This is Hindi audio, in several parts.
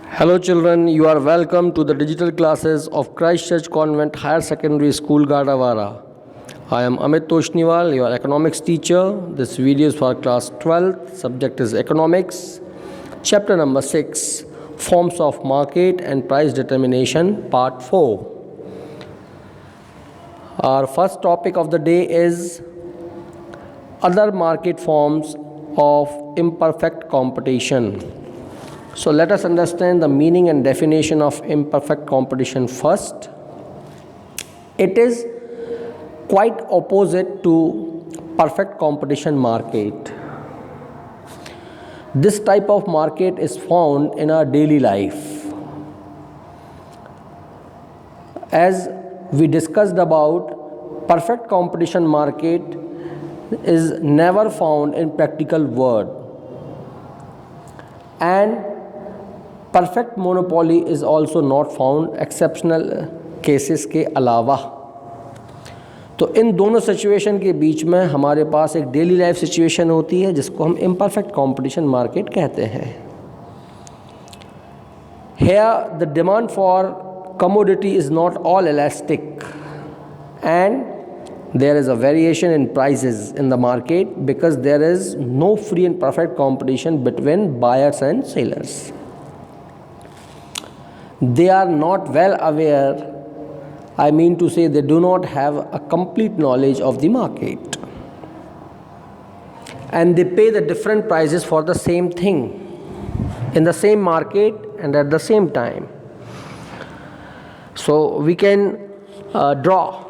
Hello children, you are welcome to the digital classes of Christ Church Convent Higher Secondary School Gardawara. I am Amit Toshniwal, your economics teacher. This video is for class 12th. Subject is economics. Chapter number 6, Forms of Market and Price Determination, Part 4. Our first topic of the day is other market forms of imperfect competition. So let us understand the meaning and definition of imperfect competition first. It is quite opposite to perfect competition market. This type of market is found in our daily life. As we discussed about, perfect competition market is never found in practical world, and perfect monopoly is also not found exceptional cases के अलावा। तो इन दोनों सिचुएशन के बीच में हमारे पास एक डेली लाइफ सिचुएशन होती है जिसको हम इम्परफेक्ट कंपटीशन मार्केट कहते हैं। Here the demand for commodity is not all elastic and there is a variation in prices in the market because there is no free and perfect competition between buyers and sellers. They are not well aware, I mean to say they do not have a complete knowledge of the market, and they pay the different prices for the same thing in the same market and at the same time. So we can draw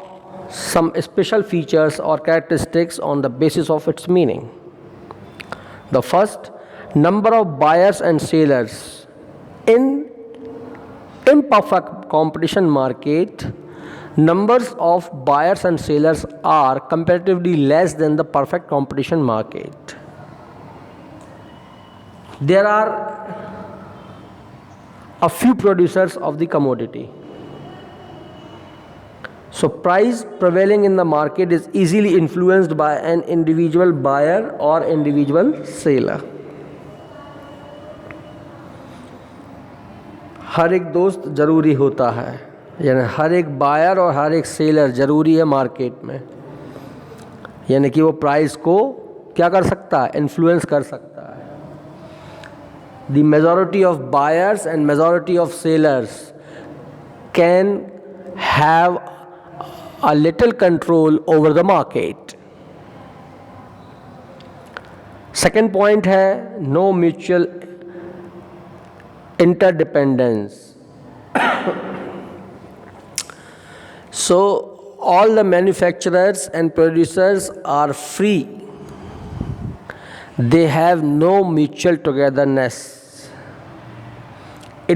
some special features or characteristics on the basis of its meaning. The first, number of buyers and sellers. In imperfect competition market, numbers of buyers and sellers are comparatively less than the perfect competition market. There are a few producers of the commodity. So price prevailing in the market is easily influenced by an individual buyer or individual seller. हर एक दोस्त ज़रूरी होता है, यानी हर एक बायर और हर एक सेलर ज़रूरी है मार्केट में, यानी कि वो प्राइस को क्या कर सकता है, इन्फ्लुएंस कर सकता है। The majority of buyers and majority of sellers can have a little control over the market. Second point है no mutual interdependence. So all the manufacturers and producers are free. They have no mutual togetherness.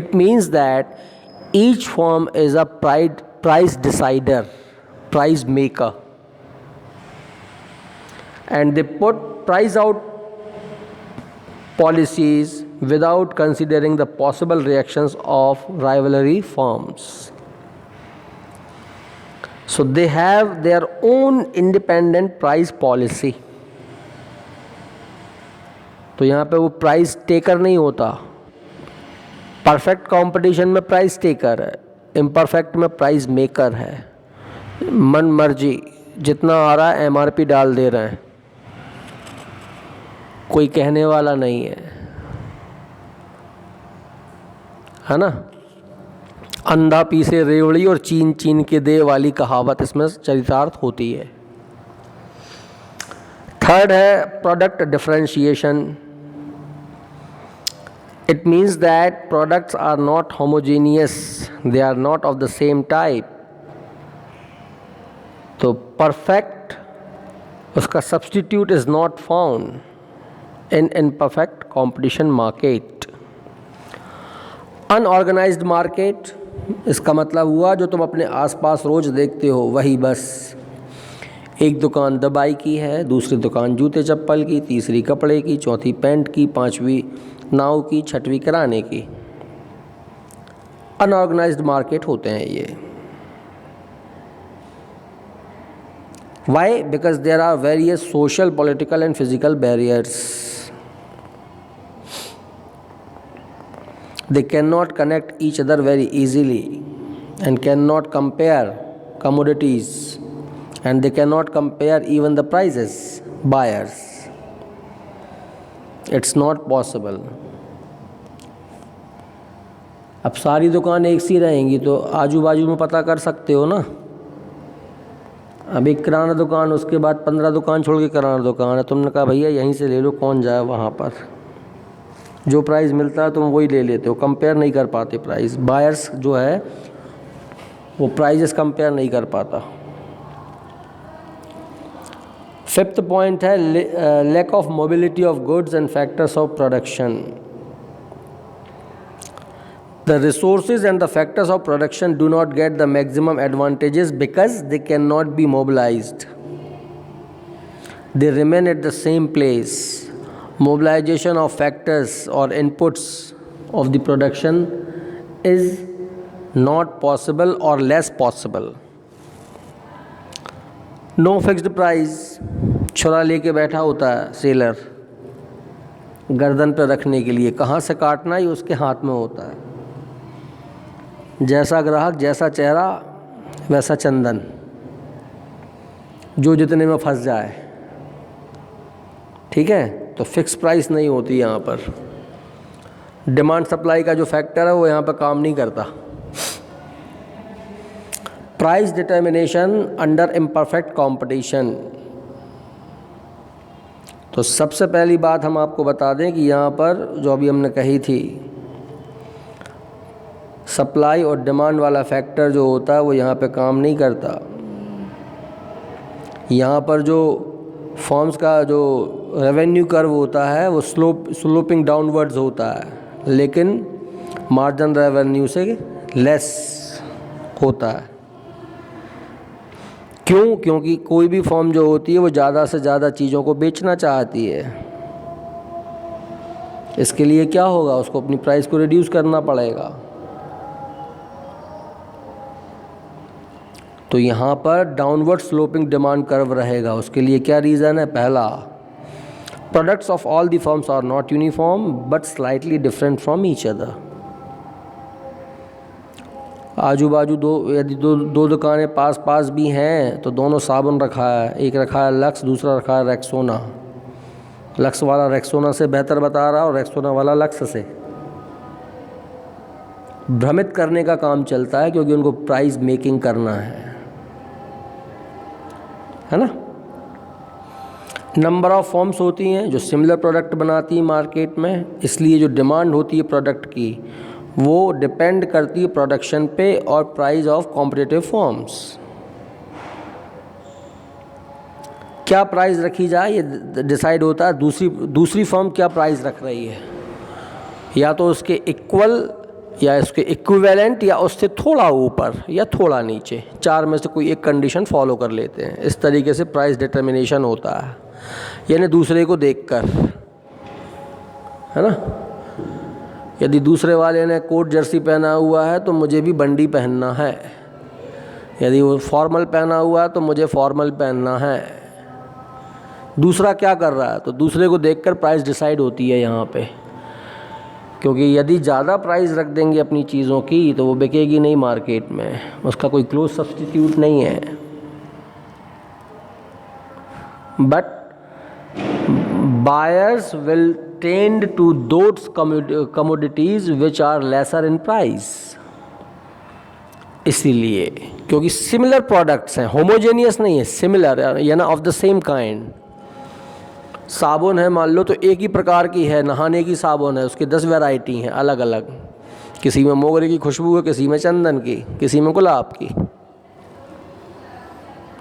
It means that each firm is a price decider, price maker, and they put price out policies without considering the possible reactions of rivalry firms. So they have their own independent price policy. तो यहाँ पे वो प्राइस टेकर नहीं होता। परफेक्ट कंपटीशन में प्राइस टेकर है, इम्परफेक्ट में प्राइस मेकर है। मन मर्जी जितना आ रहा है एमआरपी डाल दे रहे हैं, कोई कहने वाला नहीं है ना। अंधा पीसे रेवड़ी और चीन चीन के दे वाली कहावत इसमें चरितार्थ होती है। थर्ड है product differentiation. It means that products are not homogeneous, they are not of the same type. तो परफेक्ट उसका substitute is not found in imperfect competition market. Unorganised market, इसका मतलब हुआ जो तुम अपने आसपास रोज़ देखते हो वही बस। एक दुकान दवाई की है, दूसरी दुकान जूते चप्पल की, तीसरी कपड़े की, चौथी पैंट की, पांचवी नाव की, छठवीं किराने की। अनऑर्गेनाइज्ड मार्केट होते हैं ये। Why? Because there are various social, political and physical barriers. They cannot connect each other very easily and cannot compare commodities, and they cannot compare even the prices, buyers. It's not possible. अब सारी दुकानें एक सी रहेंगी तो आजू बाजू में पता कर सकते हो ना। अब एक किराना दुकान, उसके बाद 15 दुकान छोड़ के किराना दुकान है, तुमने कहा भैया यहीं से ले लो, कौन जाए वहाँ पर। जो प्राइस मिलता है तुम वही ले लेते हो, कंपेयर नहीं कर पाते प्राइस। बायर्स जो है वो प्राइजेस कंपेयर नहीं कर पाता। फिफ्थ पॉइंट है lack of mobility of goods and factors of production. The resources and the factors of production do not get the maximum advantages because they cannot be mobilized. They remain at the same place. Mobilization of factors or inputs of the production is not possible or less possible. No fixed price. छुरा लेके बैठा होता है सेलर गर्दन पर रखने के लिए, कहाँ से काटना ही उसके हाथ में होता है। जैसा ग्राहक जैसा चेहरा वैसा चंदन, जो जितने में फंस जाए। ठीक है, तो फिक्स प्राइस नहीं होती यहाँ पर। डिमांड सप्लाई का जो फैक्टर है वो यहाँ पर काम नहीं करता। Price determination under imperfect competition. तो सबसे पहली बात हम आपको बता दें कि यहाँ पर जो अभी हमने कही थी, सप्लाई और डिमांड वाला फैक्टर जो होता है वो यहाँ पे काम नहीं करता। यहाँ पर जो फर्म्स का जो रेवेन्यू कर्व होता है वो स्लोपिंग डाउनवर्ड्स होता है, लेकिन मार्जिन रेवेन्यू से लेस होता है। क्यों? क्योंकि कोई भी फर्म जो होती है वो ज़्यादा से ज़्यादा चीज़ों को बेचना चाहती है। इसके लिए क्या होगा, उसको अपनी प्राइस को रिड्यूस करना पड़ेगा। तो यहाँ पर डाउनवर्ड स्लोपिंग डिमांड कर्व रहेगा। उसके लिए क्या रीज़न है? पहला, products of all the firms are not uniform but slightly different from each other. आजू बाजू यदि दो दुकानें पास पास भी हैं तो दोनों साबुन रखा है, एक रखा है लक्स, दूसरा रखा है रेक्सोना। लक्स वाला रेक्सोना से बेहतर बता रहा है और रेक्सोना वाला लक्स से। भ्रमित करने का काम चलता है क्योंकि उनको प्राइस मेकिंग करना है ना। नंबर ऑफ फर्म्स होती हैं जो सिमिलर प्रोडक्ट बनाती हैं मार्केट में, इसलिए जो डिमांड होती है प्रोडक्ट की वो डिपेंड करती है प्रोडक्शन पे और प्राइस ऑफ कॉम्पिटिटिव फर्म्स। क्या प्राइस रखी जाए ये डिसाइड होता है दूसरी फर्म क्या प्राइस रख रही है, या तो उसके इक्वल या इसके इक्विवेलेंट या उससे थोड़ा ऊपर या थोड़ा नीचे, चार में से कोई एक कंडीशन फॉलो कर लेते हैं। इस तरीके से प्राइस डिटर्मिनेशन होता है, यानी दूसरे को देखकर, है ना। यदि दूसरे वाले ने कोट जर्सी पहना हुआ है तो मुझे भी बंडी पहनना है, यदि वो फॉर्मल पहना हुआ है तो मुझे फॉर्मल पहनना है। दूसरा क्या कर रहा है तो दूसरे को देखकर प्राइस डिसाइड होती है यहाँ पे, क्योंकि यदि ज़्यादा प्राइस रख देंगे अपनी चीज़ों की तो वो बिकेगी नहीं मार्केट में, उसका कोई क्लोज सब्स्टिट्यूट नहीं है। But buyers will tend to those commodities which are lesser in price. इसीलिए क्योंकि सिमिलर प्रोडक्ट्स हैं, होमोजेनियस नहीं है, सिमिलर यानी ऑफ द सेम काइंड। साबुन है मान लो तो एक ही प्रकार की है, नहाने की साबुन है, उसकी 10 वैरायटी हैं अलग अलग, किसी में मोगरे की खुशबू है, किसी में चंदन की, किसी में गुलाब की,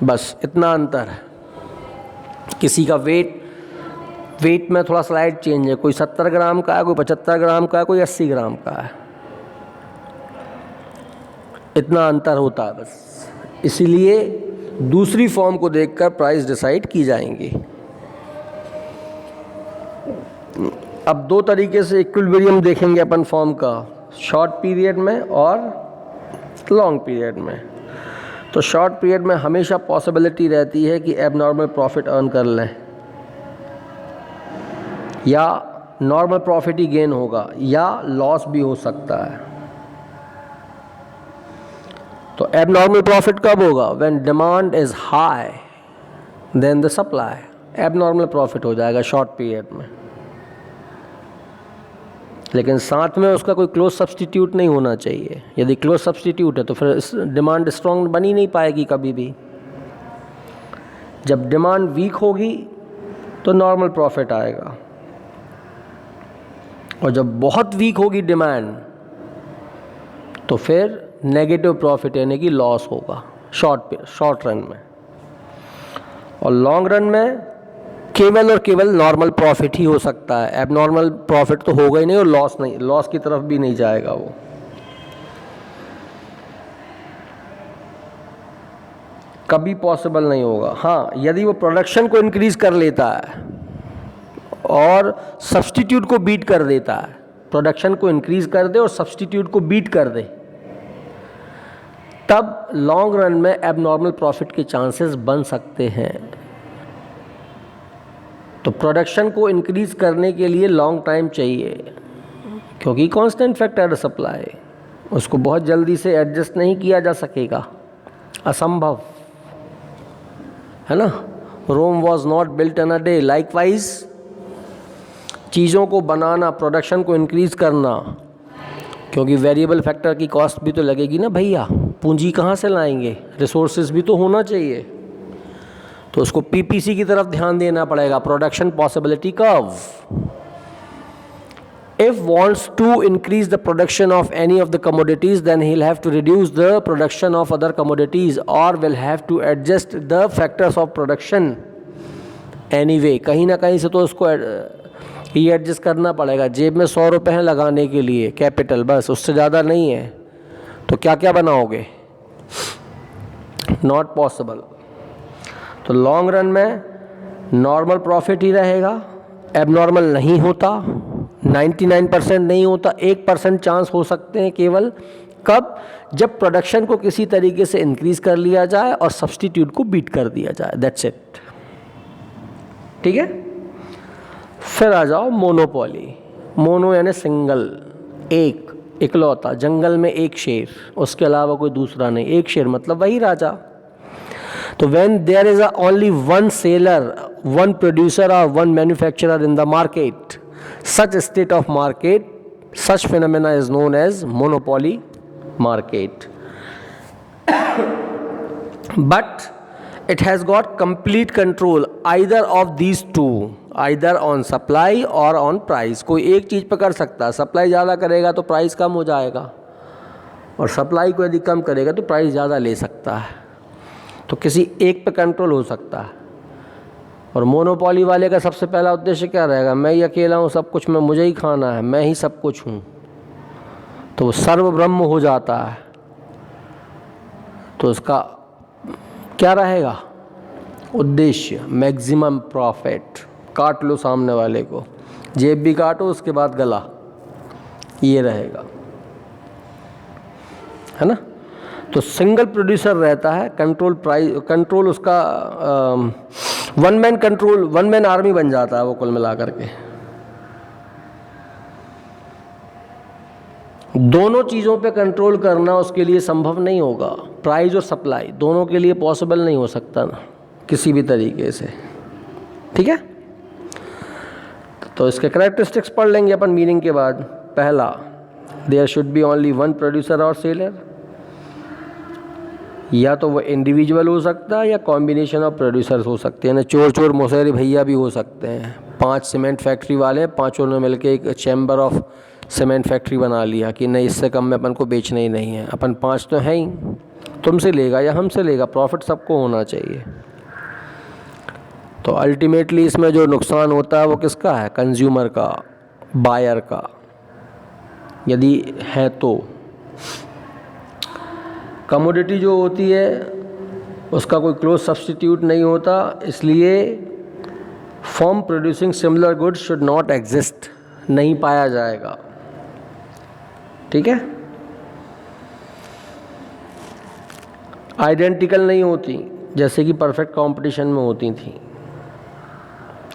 बस इतना अंतर है। किसी का वेट में थोड़ा स्लाइड चेंज है, कोई 70 ग्राम का है, कोई 75 ग्राम का है, कोई 80 ग्राम का है, इतना अंतर होता है बस। इसीलिए दूसरी फॉर्म को देखकर प्राइस डिसाइड की जाएंगी। अब दो तरीके से इक्विलिब्रियम देखेंगे अपन फॉर्म का, शॉर्ट पीरियड में और लॉन्ग पीरियड में। तो शॉर्ट पीरियड में हमेशा पॉसिबिलिटी रहती है कि एबनॉर्मल प्रॉफिट अर्न कर लें, या नॉर्मल प्रॉफिट ही गेन होगा या लॉस भी हो सकता है। तो एबनॉर्मल प्रॉफिट कब होगा? When demand is high then the supply, abnormal profit हो जाएगा शॉर्ट पीरियड में। लेकिन साथ में उसका कोई क्लोज सब्सटीट्यूट नहीं होना चाहिए। यदि क्लोज सब्सटीट्यूट है तो फिर डिमांड स्ट्रॉन्ग बन ही नहीं पाएगी कभी भी। जब डिमांड वीक होगी तो नॉर्मल प्रॉफिट आएगा, और जब बहुत वीक होगी डिमांड तो फिर नेगेटिव प्रॉफिट यानी कि लॉस होगा शॉर्ट रन में। और लॉन्ग रन में केवल और केवल नॉर्मल प्रॉफिट ही हो सकता है, एबनॉर्मल प्रॉफिट तो होगा ही नहीं, और लॉस की तरफ भी नहीं जाएगा वो। कभी पॉसिबल नहीं होगा। हाँ, यदि वो प्रोडक्शन को इंक्रीज कर लेता है और सब्स्टिट्यूट को बीट कर देता है, प्रोडक्शन को इंक्रीज कर दे और सब्स्टिट्यूट को बीट कर दे, तब लॉन्ग रन में एबनॉर्मल प्रॉफिट के चांसेस बन सकते हैं। तो प्रोडक्शन को इंक्रीज करने के लिए लॉन्ग टाइम चाहिए, क्योंकि कांस्टेंट फैक्टर सप्लाई, उसको बहुत जल्दी से एडजस्ट नहीं किया जा सकेगा, असंभव है ना। Rome was not built in a day. Likewise चीज़ों को बनाना, प्रोडक्शन को इंक्रीज करना, क्योंकि वेरिएबल फैक्टर की कॉस्ट भी तो लगेगी ना भैया, पूंजी कहाँ से लाएंगे, रिसोर्सेज भी तो होना चाहिए। तो उसको पीपीसी की तरफ ध्यान देना पड़ेगा, production possibility curve. If wants to increase the production of any of the commodities, then he'll have to reduce the production of other commodities or will have to adjust the factors of production anyway। कहीं ना कहीं से तो उसको ये एडजस्ट करना पड़ेगा। जेब में 100 रुपये हैं लगाने के लिए कैपिटल, बस उससे ज़्यादा नहीं है, तो क्या क्या बनाओगे? Not possible. तो लॉन्ग रन में नॉर्मल प्रॉफिट ही रहेगा, एबनॉर्मल नहीं होता, 99% नहीं होता, 1% चांस हो सकते हैं केवल। कब? जब प्रोडक्शन को किसी तरीके से इंक्रीज कर लिया जाए और सब्स्टिट्यूट को बीट कर दिया जाए, दैट्स इट। ठीक है। फिर आ जाओ मोनोपोली। मोनो यानी सिंगल, एक, इकलौता, जंगल में एक शेर, उसके अलावा कोई दूसरा नहीं। एक शेर मतलब वही राजा। तो when there is only one seller, one producer or one manufacturer in the market, such state of market, such phenomena is known as monopoly market. But it has got complete control either of these two, either on supply or on price। कोई एक चीज़ पे कर सकता है, सप्लाई ज़्यादा करेगा तो प्राइस कम हो जाएगा, और सप्लाई को यदि कम करेगा तो प्राइस ज़्यादा ले सकता है। तो किसी एक पे कंट्रोल हो सकता है। और मोनोपोली वाले का सबसे पहला उद्देश्य क्या रहेगा? मैं ही अकेला हूँ, सब कुछ मैं मुझे ही खाना है, मैं ही सब कुछ हूँ, तो वो सर्व ब्रह्म हो जाता है। तो उसका क्या रहेगा उद्देश्य? Maximum profit. काट लो सामने वाले को, जेब भी काटो, उसके बाद गला, ये रहेगा, है ना। तो सिंगल प्रोड्यूसर रहता है, कंट्रोल प्राइस, कंट्रोल उसका one man control, one man army बन जाता है वो कुल मिला करके। दोनों चीज़ों पे कंट्रोल करना उसके लिए संभव नहीं होगा। प्राइस और सप्लाई दोनों के लिए पॉसिबल नहीं हो सकता ना किसी भी तरीके से। ठीक है। तो इसके कैरेक्टरिस्टिक्स पढ़ लेंगे अपन मीनिंग के बाद। पहला, there should be only one producer और सेलर। या तो वो इंडिविजुअल हो सकता है या कॉम्बिनेशन ऑफ प्रोड्यूसर्स हो सकते हैं ना। चोर चोर मौसेरी भैया भी हो सकते हैं। 5 सीमेंट फैक्ट्री वाले, पांचों ने मिलकर एक चैम्बर ऑफ सीमेंट फैक्ट्री बना लिया कि नहीं, इससे कम में अपन को बेचना ही नहीं है, अपन 5 तो हैं ही, तुमसे लेगा या हमसे लेगा, प्रॉफिट सबको होना चाहिए। तो अल्टीमेटली इसमें जो नुकसान होता है वो किसका है? कंज्यूमर का, बायर का, यदि है तो। कमोडिटी जो होती है उसका कोई क्लोज सब्स्टिट्यूट नहीं होता, इसलिए firm producing similar goods should not exist, नहीं पाया जाएगा। ठीक है। आइडेंटिकल नहीं होती जैसे कि परफेक्ट कंपटीशन में होती थी।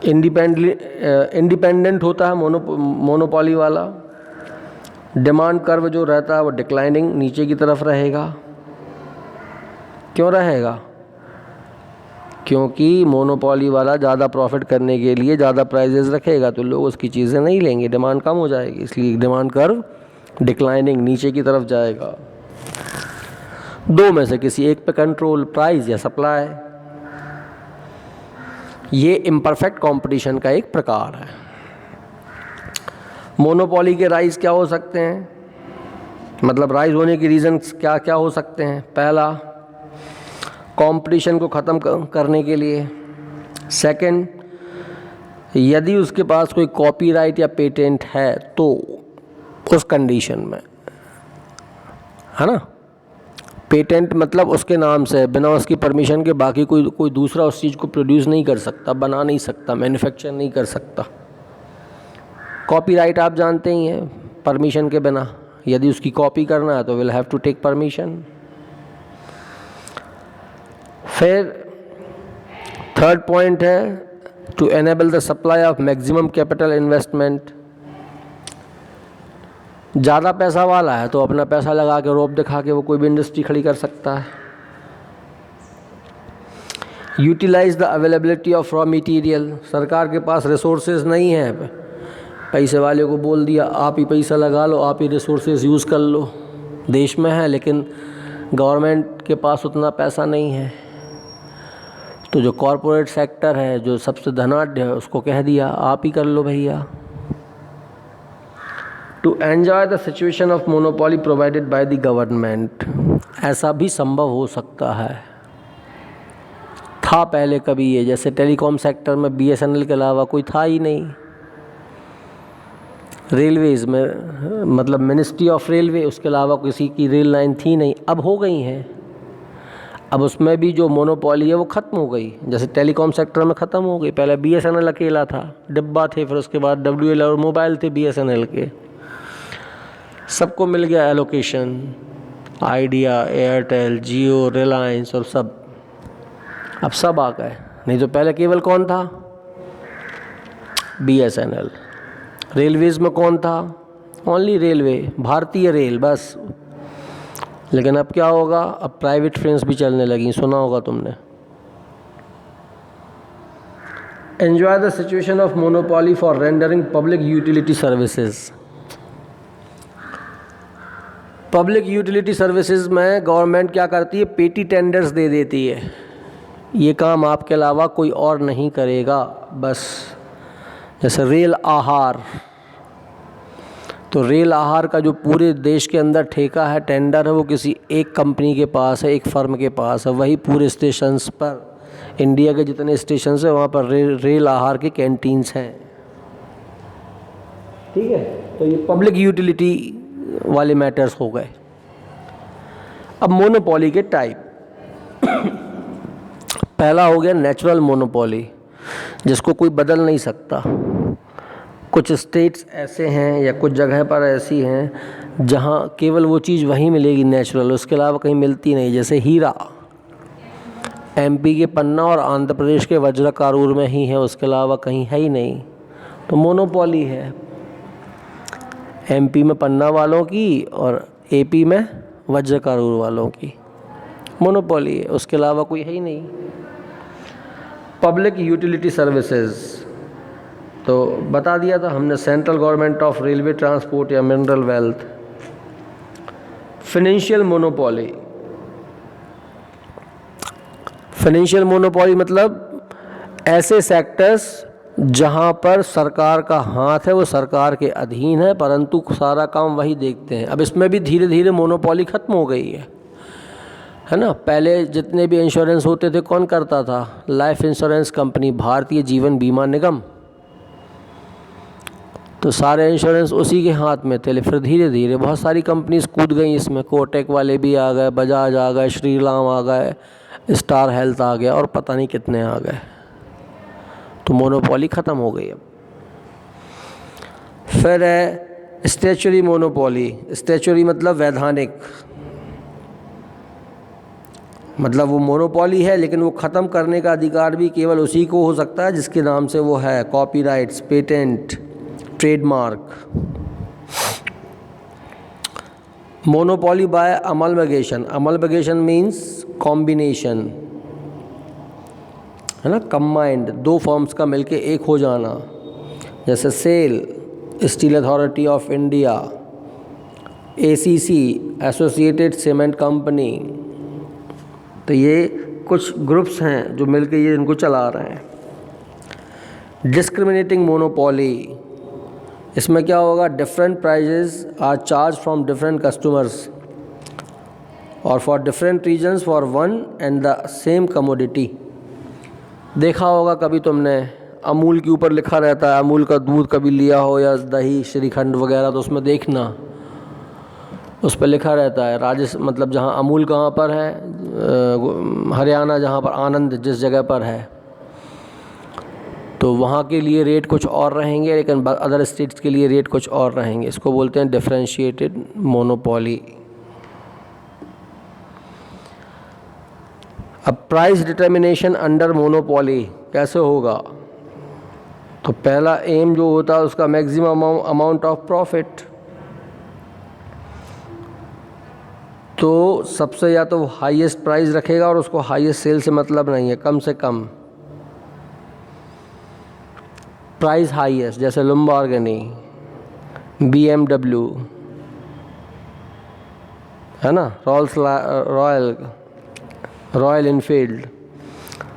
इंडिपेंडेंट होता है मोनोपोली वाला। डिमांड कर्व जो रहता है वो डिक्लाइनिंग नीचे की तरफ रहेगा। क्यों रहेगा? क्योंकि मोनोपोली वाला ज़्यादा प्रॉफिट करने के लिए ज़्यादा प्राइजेस रखेगा, तो लोग उसकी चीज़ें नहीं लेंगे, डिमांड कम हो जाएगी, इसलिए डिमांड कर्व डिक्लाइनिंग नीचे की तरफ जाएगा। दो में से किसी एक पे कंट्रोल, प्राइस या सप्लाई। ये इम्परफेक्ट कंपटीशन का एक प्रकार है। मोनोपोली के राइज क्या हो सकते हैं, मतलब राइज होने के रीजंस क्या क्या हो सकते हैं? पहला, कंपटीशन को ख़त्म करने के लिए। सेकंड, यदि उसके पास कोई कॉपीराइट या पेटेंट है तो उस कंडीशन में, है ना। पेटेंट मतलब उसके नाम से, बिना उसकी परमिशन के बाकी कोई दूसरा उस चीज़ को प्रोड्यूस नहीं कर सकता, बना नहीं सकता, मैन्युफैक्चर नहीं कर सकता। कॉपीराइट आप जानते ही हैं, परमिशन के बिना यदि उसकी कॉपी करना है तो will have to take permission. फिर थर्ड पॉइंट है to enable the supply of maximum capital investment. ज़्यादा पैसा वाला है तो अपना पैसा लगा के रोप दिखा के वो कोई भी इंडस्ट्री खड़ी कर सकता है। Utilise the availability of raw material. सरकार के पास रिसोर्सेज नहीं है, पैसे वाले को बोल दिया आप ही पैसा लगा लो, आप ही रिसोर्सेज यूज़ कर लो। देश में है लेकिन गवर्नमेंट के पास उतना पैसा नहीं है, तो जो कॉरपोरेट सेक्टर है, जो सबसे धनाढ्य है, उसको कह दिया आप ही कर लो भैया। To enjoy the situation of monopoly provided by the government. ऐसा भी संभव हो सकता है, था पहले कभी ये, जैसे टेलीकॉम सेक्टर में BSNL के अलावा कोई था ही नहीं। रेलवेज़ में मतलब मिनिस्ट्री ऑफ रेलवे, उसके अलावा किसी की रेल लाइन थी नहीं, अब हो गई हैं। अब उसमें भी जो मोनोपोली है वो ख़त्म हो गई, जैसे टेलीकॉम सेक्टर में ख़त्म हो गई। पहले BSNL अकेला था, डिब्बा थे, फिर उसके बाद WL और मोबाइल थे BSNL के, सबको मिल गया एलोकेशन, आइडिया, एयरटेल, जियो, रिलायंस और सब, अब सब आ गए। नहीं तो पहले केवल कौन था? BSNL। रेलवेज़ में कौन था? ओनली रेलवे, भारतीय रेल, बस। लेकिन अब क्या होगा, अब प्राइवेट ट्रेन्स भी चलने लगी, सुना होगा तुमने। Enjoy the situation of monopoly for rendering public utility services. Public utility services में गवर्नमेंट क्या करती है, पेटी टेंडर्स दे देती है, ये काम आपके अलावा कोई और नहीं करेगा, बस। जैसे रेल आहार, तो रेल आहार का जो पूरे देश के अंदर ठेका है, टेंडर है, वो किसी एक कंपनी के पास है, एक फर्म के पास है। वही पूरे स्टेशंस पर, इंडिया के जितने स्टेशंस हैं वहाँ पर रेल आहार के कैंटीन्स हैं, ठीक है। तो ये पब्लिक यूटिलिटी वाले मैटर्स हो गए। अब मोनोपोली के टाइप। पहला हो गया नेचुरल मोनोपोली, जिसको कोई बदल नहीं सकता। कुछ स्टेट्स ऐसे हैं या कुछ जगह पर ऐसी हैं जहाँ केवल वो चीज़ वहीं मिलेगी नेचुरल, उसके अलावा कहीं मिलती नहीं। जैसे हीरा MP के पन्ना और आंध्र प्रदेश के वज्रकारूर में ही है, उसके अलावा कहीं है ही नहीं, तो मोनोपोली है। MP में पन्ना वालों की और AP में वज्रकारूर वालों की मोनोपोली है, उसके अलावा कोई है ही नहीं। पब्लिक यूटिलिटी सर्विसेज तो बता दिया था हमने, central government of railway, transport या mineral wealth. Financial monopoly, financial monopoly मतलब ऐसे सेक्टर्स जहां पर सरकार का हाथ है, वो सरकार के अधीन है, परंतु सारा काम वही देखते हैं। अब इसमें भी धीरे धीरे मोनोपोली ख़त्म हो गई है ना। पहले जितने भी इंश्योरेंस होते थे कौन करता था? Life insurance company, Bharatiya Jeevan बीमा निगम, तो सारे इंश्योरेंस उसी के हाथ में थे। फिर धीरे धीरे बहुत सारी कंपनीज कूद गई इसमें, कोटक वाले भी आ गए, बजाज आ गए, श्रीराम आ गए, स्टार हेल्थ आ गया और पता नहीं कितने आ गए, तो मोनोपोली ख़त्म हो गई अब। फिर है स्टैच्यूटरी मोनोपोली। स्टैच्यूटरी मतलब वैधानिक, मतलब वो मोनोपोली है, लेकिन वो ख़त्म करने का अधिकार भी केवल उसी को हो सकता है जिसके नाम से वो है, copyrights, patent, trademark. Monopoly by amalgamation, amalgamation means combination, है ना, कंबाइंड, दो फर्म्स का मिलके एक हो जाना, जैसे SAIL, steel authority of India, ACC, associated cement company. तो ये कुछ ग्रुप्स हैं जो मिलके ये इनको चला रहे हैं। डिस्क्रिमिनेटिंग मोनोपोली, इसमें क्या होगा, different prices are charged from different customers और for different regions for one and the same commodity. देखा होगा कभी तुमने, अमूल के ऊपर लिखा रहता है, अमूल का दूध कभी लिया हो या दही, श्रीखंड वगैरह, तो उसमें देखना उस पर लिखा रहता है मतलब जहाँ अमूल कहाँ पर है, हरियाणा, जहाँ पर आनंद जिस जगह पर है, तो वहाँ के लिए रेट कुछ और रहेंगे, लेकिन अदर स्टेट्स के लिए रेट कुछ और रहेंगे। इसको बोलते हैं डिफरेंशिएटेड मोनोपोली। अब प्राइस डिटर्मिनेशन अंडर मोनोपोली कैसे होगा, तो पहला एम जो होता है उसका मैक्सिमम अमाउंट ऑफ प्रॉफिट। तो सबसे या तो हाईएस्ट प्राइस रखेगा और उसको हाईएस्ट सेल से मतलब नहीं है, कम से कम प्राइस हाईएस्ट, जैसे लुम्बोर्गिनी, BMW, है ना, रॉयल इनफील्ड,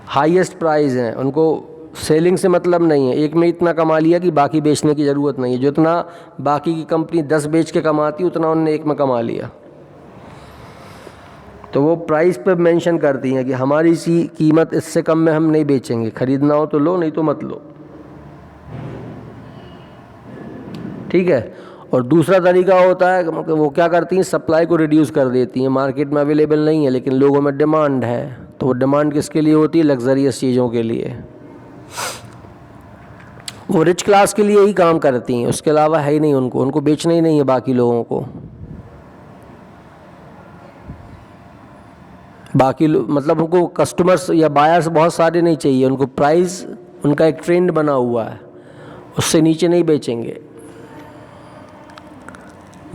हाईएस्ट प्राइस हैं, उनको सेलिंग से मतलब नहीं है, एक में इतना कमा लिया कि बाकी बेचने की ज़रूरत नहीं है, जितना बाकी की कंपनी 10 बेच के कमाती उतना उन्होंने एक में कमा लिया। तो वो प्राइस पे मेंशन करती हैं कि हमारी सी कीमत इससे कम में हम नहीं बेचेंगे, ख़रीदना हो तो लो, नहीं तो मत लो, ठीक है। और दूसरा तरीका होता है, वो क्या करती हैं, सप्लाई को रिड्यूस कर देती हैं, मार्केट में अवेलेबल नहीं है लेकिन लोगों में डिमांड है, तो वो डिमांड किसके लिए होती है, लग्जरियस चीज़ों के लिए। वो रिच क्लास के लिए ही काम करती हैं, उसके अलावा है ही नहीं, उनको बेचना ही नहीं है बाकी लोगों को। बाकी मतलब उनको कस्टमर्स या बायर्स बहुत सारे नहीं चाहिए, उनको प्राइस, उनका एक ट्रेंड बना हुआ है, उससे नीचे नहीं बेचेंगे।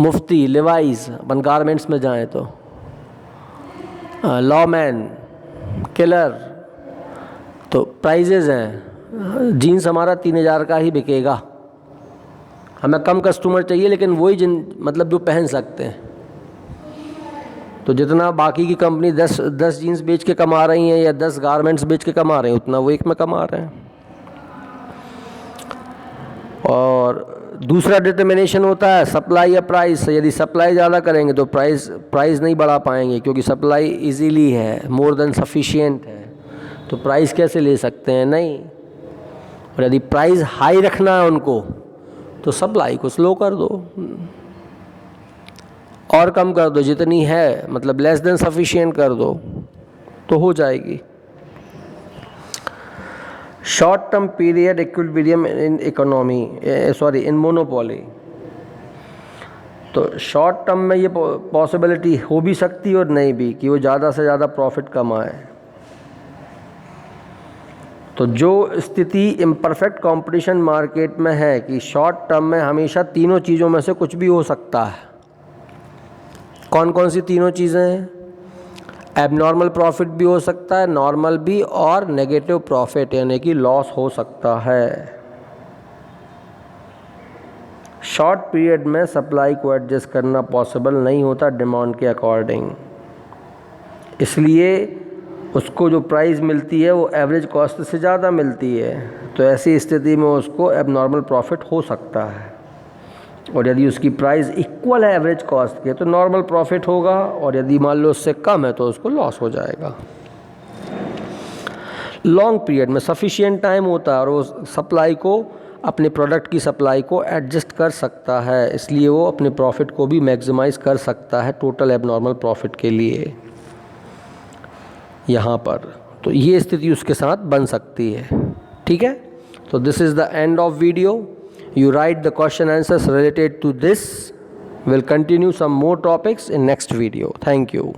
मुफ्ती, लिवाइस, अपन गारमेंट्स में जाएं तो लॉमैन, किलर, तो प्राइजेज़ हैं, जीन्स हमारा 3000 का ही बिकेगा, हमें कम कस्टमर चाहिए लेकिन वही मतलब जो पहन सकते हैं। तो जितना बाकी की कंपनी 10 जीन्स बेच के कमा रही हैं या 10 गारमेंट्स बेच के कमा रहे हैं, उतना वो एक में कमा रहे हैं। और दूसरा डिटर्मिनेशन होता है सप्लाई या प्राइस। यदि सप्लाई ज़्यादा करेंगे तो प्राइस नहीं बढ़ा पाएंगे, क्योंकि सप्लाई इजीली है, मोर देन सफिशिएंट है, तो प्राइस कैसे ले सकते हैं, नहीं। और यदि प्राइस हाई रखना है उनको तो सप्लाई को स्लो कर दो और कम कर दो, जितनी है मतलब लेस देन सफिशिएंट कर दो तो हो जाएगी। Short term period equilibrium in economy, in monopoly. तो शॉर्ट टर्म में ये पॉसिबिलिटी हो भी सकती है और नहीं भी, कि वो ज़्यादा से ज़्यादा प्रॉफिट कमाए। तो जो स्थिति इम्परफेक्ट कंपटीशन मार्केट में है कि शॉर्ट टर्म में हमेशा तीनों चीज़ों में से कुछ भी हो सकता है। कौन कौन सी तीनों चीज़ें हैं? एबनॉर्मल प्रॉफिट भी हो सकता है, नॉर्मल भी, और नेगेटिव प्रॉफिट यानी कि लॉस हो सकता है। शॉर्ट पीरियड में सप्लाई को एडजस्ट करना पॉसिबल नहीं होता डिमांड के अकॉर्डिंग, इसलिए उसको जो प्राइस मिलती है वो एवरेज कॉस्ट से ज़्यादा मिलती है, तो ऐसी स्थिति में उसको एबनॉर्मल प्रॉफिट हो सकता है। और यदि उसकी प्राइस इक्वल है एवरेज कॉस्ट के तो नॉर्मल प्रॉफिट होगा, और यदि मान लो उससे कम है तो उसको लॉस हो जाएगा। लॉन्ग पीरियड में सफिशिएंट टाइम होता है और वो सप्लाई को, अपने प्रोडक्ट की सप्लाई को एडजस्ट कर सकता है, इसलिए वो अपने प्रॉफिट को भी मैक्सिमाइज़ कर सकता है टोटल एबनॉर्मल प्रॉफिट के लिए यहाँ पर। तो ये स्थिति उसके साथ बन सकती है, ठीक है। तो this is the end of video. You write the question answers related to this. We'll continue some more topics in next video. Thank you.